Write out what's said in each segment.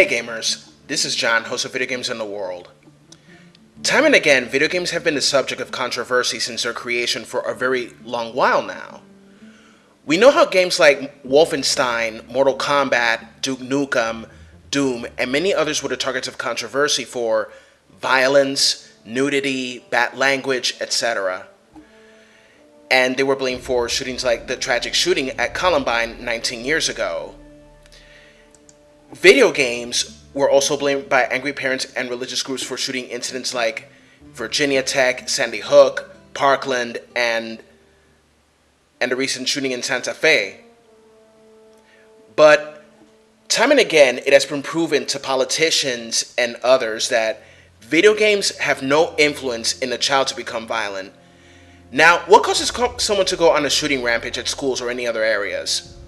Hey gamers, this is John, host of Video Games in the World. Time and again, video games have been the subject of controversy since their creation for a very long while now. We know how games like Wolfenstein, Mortal Kombat, Duke Nukem, Doom, and many others were the targets of controversy for violence, nudity, bad language, etc. And they were blamed for shootings like the tragic shooting at Columbine 19 years ago. Video games were also blamed by angry parents and religious groups for shooting incidents like Virginia Tech, Sandy Hook, Parkland, and the recent shooting in Santa Fe. But time and again, it has been proven to politicians and others that video games have no influence in a child to become violent. Now, what causes someone to go on a shooting rampage at schools or any other areas?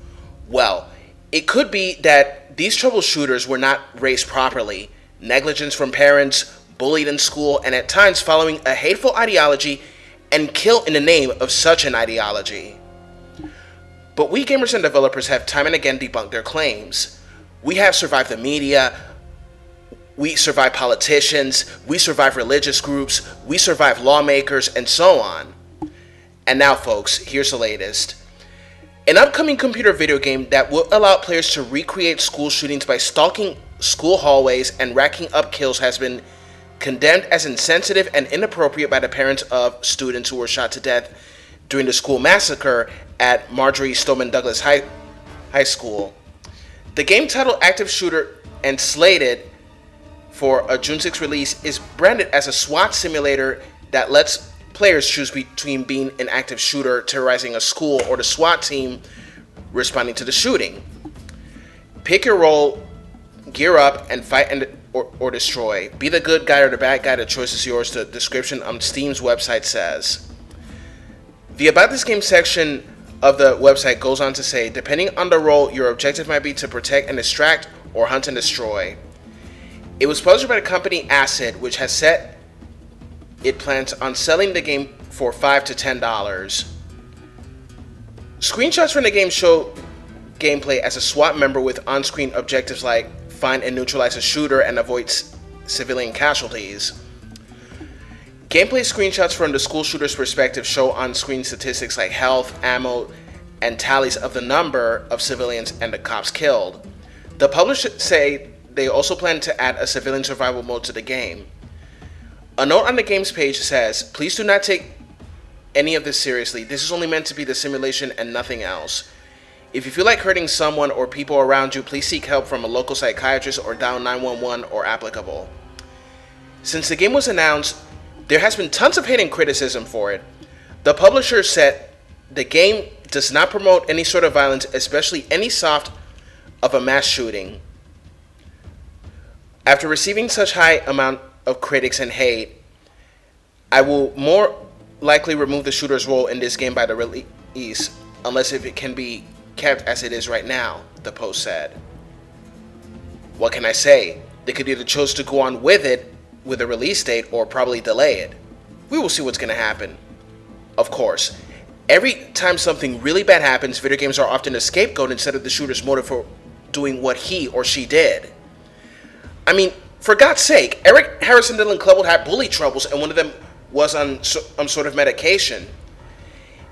Well, it could be that these troubleshooters were not raised properly, negligence from parents, bullied in school, and at times following a hateful ideology and kill in the name of such an ideology. But we gamers and developers have time and again debunked their claims. We have survived the media, we survive politicians, we survive religious groups, we survive lawmakers, and so on. And now folks, here's the latest. An upcoming computer video game that will allow players to recreate school shootings by stalking school hallways and racking up kills has been condemned as insensitive and inappropriate by the parents of students who were shot to death during the school massacre at Marjorie Stoneman Douglas High School. The game, titled Active Shooter and slated for a June 6 release, is branded as a SWAT simulator that lets players choose between being an active shooter terrorizing a school or the SWAT team responding to the shooting. Pick your role, gear up, and fight or destroy. Be the good guy or the bad guy, the choice is yours, the description on Steam's website says. The About This Game section of the website goes on to say, depending on the role, your objective might be to protect and distract or hunt and destroy. It was published by the company Acid, which has set it plans on selling the game for $5 to $10. Screenshots from the game show gameplay as a SWAT member with on-screen objectives like find and neutralize a shooter and avoid civilian casualties. Gameplay screenshots from the school shooter's perspective show on-screen statistics like health, ammo, and tallies of the number of civilians and the cops killed. The publishers say they also plan to add a civilian survival mode to the game. A note on the game's page says, please do not take any of this seriously. This is only meant to be the simulation and nothing else. If you feel like hurting someone or people around you, please seek help from a local psychiatrist or dial 911 or applicable. Since the game was announced, there has been tons of hate and criticism for it. The publisher said the game does not promote any sort of violence, especially any soft of a mass shooting. After receiving such high amount of critics and hate, I will more likely remove the shooter's role in this game by the release, unless if it can be kept as it is right now, the post said. What can I say? They could either choose to go on with it with a release date or probably delay it. We will see what's going to happen. Of course, every time something really bad happens, video games are often a scapegoat instead of the shooter's motive for doing what he or she did. I mean, for God's sake, Eric Harrison Dylan Klebold had bully troubles and one of them was on some sort of medication.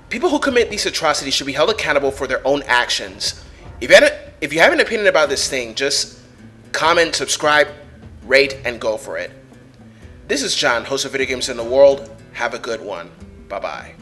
People who commit these atrocities should be held accountable for their own actions. If you have an opinion about this thing, just comment, subscribe, rate, and go for it. This is John, host of Video Games in the World. Have a good one. Bye-bye.